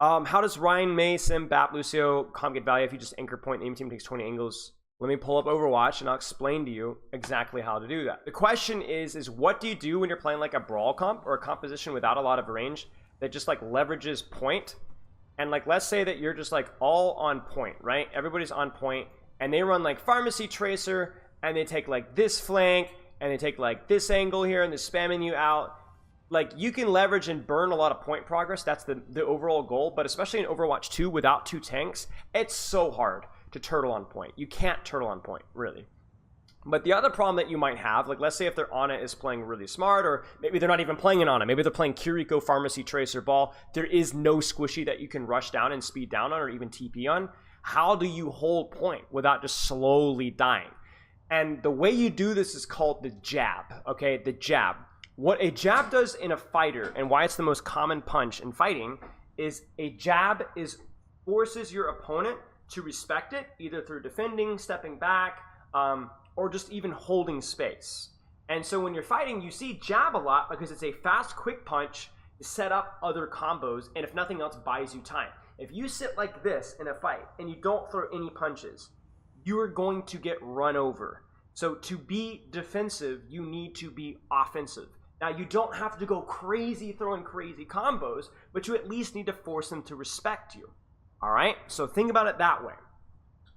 How does Rein, Mei, Sim, Bap, Lucio comp get value if you just anchor point the enemy team takes 20 angles? Let me pull up Overwatch and I'll explain to you exactly how to do that. The question is what do you do when you're playing like a brawl comp or a composition without a lot of range that just like leverages point? And like, let's say that you're just like all on point, right? Everybody's on point and they run like Pharmacy Tracer and they take like this flank and they take like this angle here and they're spamming you out. Like, you can leverage and burn a lot of point progress. That's the overall goal. But especially in Overwatch 2 without 2 tanks, it's so hard to turtle on point. You can't turtle on point, really. But the other problem that you might have, like let's say if their Ana is playing really smart, or maybe they're not even playing an Ana, maybe they're playing Kiriko, Pharmacy Tracer, Ball, there is no squishy that you can rush down and speed down on or even TP on. How do you hold point without just slowly dying? And the way you do this is called the jab, okay? The jab. What a jab does in a fighter, and why it's the most common punch in fighting, is a jab forces your opponent to respect it, either through defending, stepping back, or just even holding space. And so when you're fighting, you see jab a lot because it's a fast, quick punch to set up other combos, and if nothing else, buys you time. If you sit like this in a fight and you don't throw any punches, you are going to get run over. So to be defensive, you need to be offensive. Now, you don't have to go crazy throwing crazy combos, but you at least need to force them to respect you. All right? So think about it that way.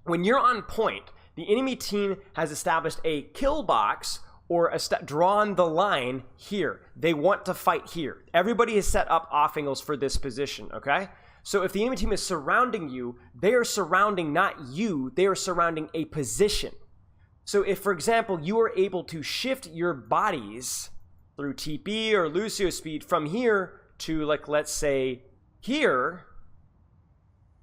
When you're on point, the enemy team has established a kill box or drawn the line here. They want to fight here. Everybody has set up off angles for this position, okay? So if the enemy team is surrounding you, they are surrounding not you, they are surrounding a position. So if, for example, you are able to shift your bodies through TP or Lucio speed from here to, like, let's say here,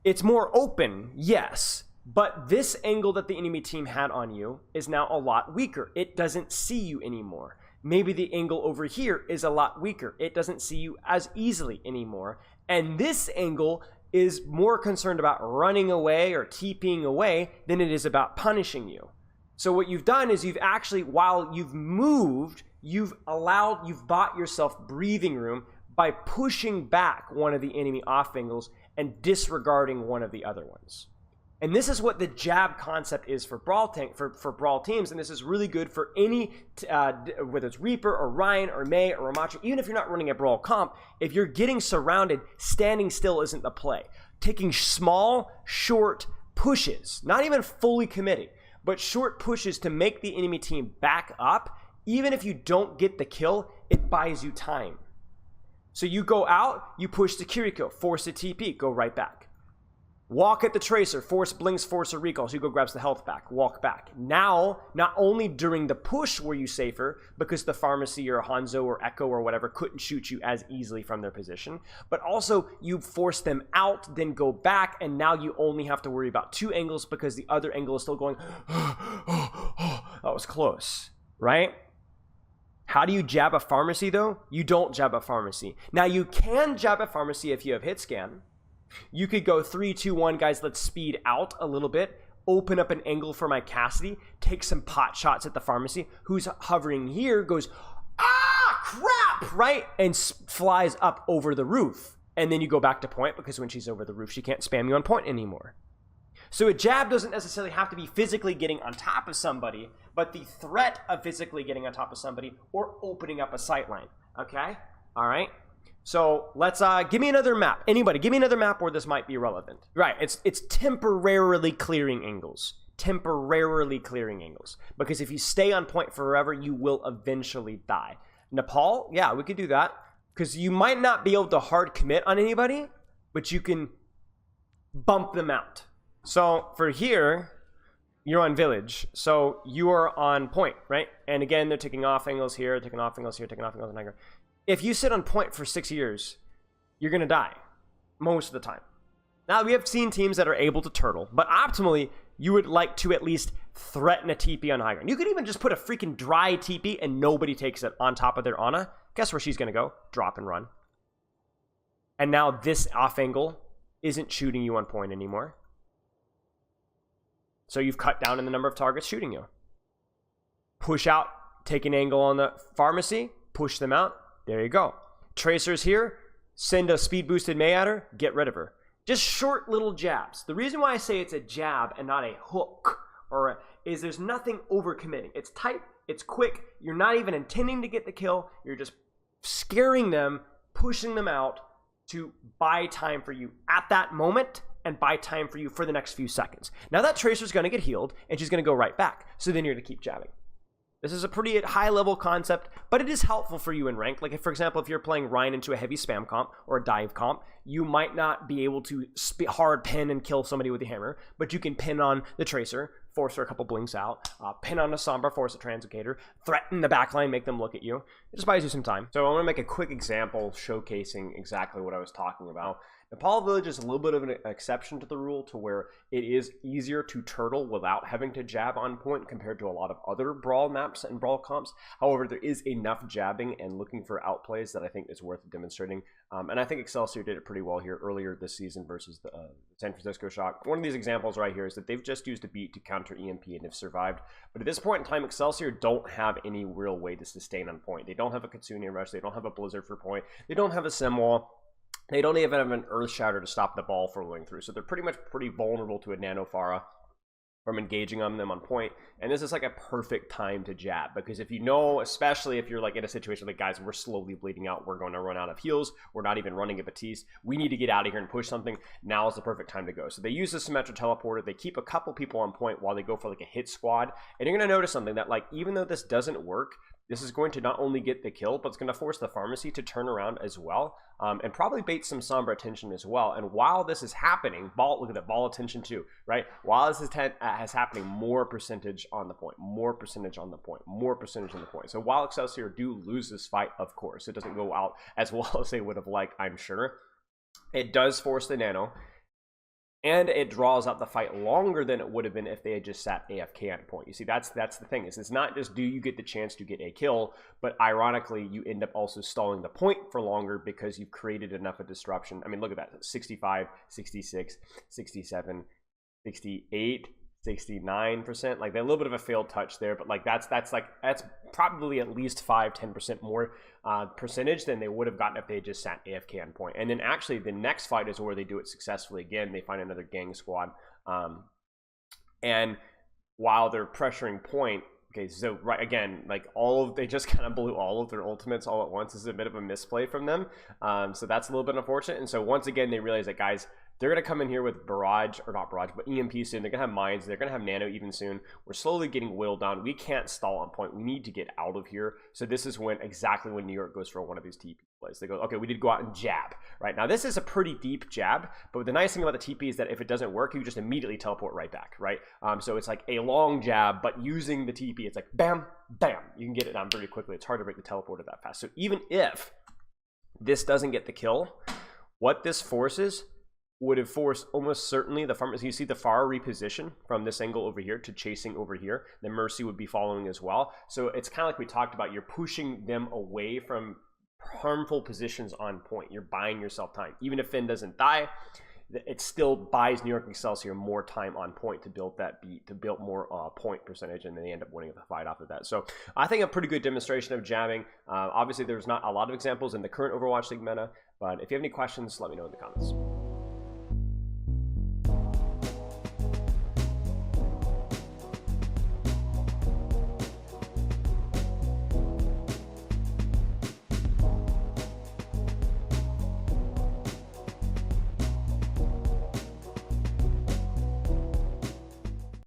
it's more open, yes, but this angle that the enemy team had on you is now a lot weaker. It doesn't see you anymore. Maybe the angle over here is a lot weaker. It doesn't see you as easily anymore. And this angle is more concerned about running away or TPing away than it is about punishing you. So what you've done is you've actually, while you've moved, you've bought yourself breathing room by pushing back one of the enemy off angles and disregarding one of the other ones. And this is what the jab concept is for brawl teams, and this is really good for any, whether it's Reaper or Rein or Mei or Ramacha, even if you're not running a brawl comp, if you're getting surrounded, standing still isn't the play. Taking small, short pushes, not even fully committing, but short pushes to make the enemy team back up. Even if you don't get the kill, it buys you time. So you go out, you push the Kiriko, force a TP, go right back. Walk at the Tracer, force blinks, force a recall, so you go grabs the health back, walk back. Now, not only during the push were you safer, because the Pharmacy or Hanzo or Echo or whatever couldn't shoot you as easily from their position, but also you force them out, then go back, and now you only have to worry about 2 angles because the other angle is still going, that was close, right? How do you jab a Pharmacy, though? You don't jab a Pharmacy. Now, you can jab a Pharmacy if you have hit scan. You could go 3, 2, 1, guys, let's speed out a little bit, open up an angle for my Cassidy, take some pot shots at the Pharmacy, who's hovering here, goes, ah, crap, right? And flies up over the roof. And then you go back to point, because when she's over the roof, she can't spam you on point anymore. So a jab doesn't necessarily have to be physically getting on top of somebody, but the threat of physically getting on top of somebody or opening up a sight line, okay? All right? So let's, give me another map. Anybody, give me another map where this might be relevant. Right, it's temporarily clearing angles. Temporarily clearing angles. Because if you stay on point forever, you will eventually die. Nepal, yeah, we could do that. Because you might not be able to hard commit on anybody, but you can bump them out. So for here, you're on village. So you are on point, right? And again, they're taking off angles here, taking off angles here, taking off angles here. If you sit on point for 6 years, you're going to die most of the time. Now, we have seen teams that are able to turtle, but optimally, you would like to at least threaten a TP on high ground. You could even just put a freaking dry TP and nobody takes it on top of their Ana. Guess where she's going to go? Drop and run. And now this off angle isn't shooting you on point anymore. So you've cut down in the number of targets shooting you. Push out, take an angle on the Pharmacy, push them out. There you go. Tracers here, send a speed boosted Mei at her, get rid of her. Just short little jabs. The reason why I say it's a jab and not a hook is there's nothing overcommitting. It's tight, it's quick, you're not even intending to get the kill, you're just scaring them, pushing them out to buy time for you at that moment and buy time for you for the next few seconds. Now that Tracer's going to get healed and she's going to go right back. So then you're going to keep jabbing. This is a pretty high level concept, but it is helpful for you in rank. Like, if, for example, if you're playing Rein into a heavy spam comp or a dive comp, you might not be able to hard pin and kill somebody with the hammer, but you can pin on the Tracer, force her a couple blinks out, pin on a Sombra, force a Translocator, threaten the backline, make them look at you. It just buys you some time. So I want to make a quick example showcasing exactly what I was talking about. Nepal Village is a little bit of an exception to the rule, to where it is easier to turtle without having to jab on point compared to a lot of other brawl maps and brawl comps. However, there is enough jabbing and looking for outplays that I think is worth demonstrating. And I think Excelsior did it pretty well here earlier this season versus the San Francisco Shock. One of these examples right here is that they've just used a beat to counter EMP and have survived. But at this point in time, Excelsior don't have any real way to sustain on point. They don't have a Kitsune Rush. They don't have a Blizzard for point. They don't have a Simwall. They don't even have an Earth Shatter to stop the ball from rolling through. So they're pretty vulnerable to a Nano Pharah from engaging on them on point. And this is like a perfect time to jab, because if you know, especially if you're like in a situation like, guys, we're slowly bleeding out, we're going to run out of heals, we're not even running a Batiste, we need to get out of here and push something, now is the perfect time to go. So they use the Symmetra Teleporter, they keep a couple people on point while they go for like a hit squad. And you're going to notice something, that like, even though this doesn't work, this is going to not only get the kill, but it's going to force the pharmacy to turn around as well, and probably bait some Sombra attention as well. And while this is happening, ball, look at that, ball attention too, right? While this is happening, more percentage on the point, more percentage on the point, more percentage on the point. So while Excelsior do lose this fight, of course, it doesn't go out as well as they would have liked, I'm sure. It does force the Nano, and it draws out the fight longer than it would have been if they had just sat AFK on point. You see, that's the thing, is it's not just do you get the chance to get a kill, but ironically, you end up also stalling the point for longer because you've created enough of disruption. I mean, look at that, 65, 66, 67, 68, 69%. Like, a little bit of a failed touch there, but like that's probably at least 5-10% more percentage than they would have gotten if they just sat AFK on point. And then actually the next fight is where they do it successfully again. They find another gang squad, and while they're pressuring point, okay, so right again, like they just kind of blew all of their ultimates all at once. This is a bit of a misplay from them, so that's a little bit unfortunate. And so once again, they realize that, guys, they're going to come in here with Barrage, or not Barrage, but EMP soon. They're going to have Mines. They're going to have Nano even soon. We're slowly getting whittled down. We can't stall on point. We need to get out of here. So this is exactly when New York goes for one of these TP plays. They go, okay, we need to go out and jab. Right now, this is a pretty deep jab, but the nice thing about the TP is that if it doesn't work, you just immediately teleport right back, right? So it's like a long jab, but using the TP, it's like bam, bam. You can get it down pretty quickly. It's hard to break the teleporter that fast. So even if this doesn't get the kill, what this forces would have forced almost certainly the pharmacy. You see the Pharah reposition from this angle over here to chasing over here. The Mercy would be following as well. So it's kind of like we talked about. You're pushing them away from harmful positions on point. You're buying yourself time. Even if Finn doesn't die, it still buys New York Excelsior more time on point to build that beat, to build more point percentage, and then they end up winning the fight off of that. So I think a pretty good demonstration of jamming. Obviously, there's not a lot of examples in the current Overwatch League meta, but if you have any questions, let me know in the comments.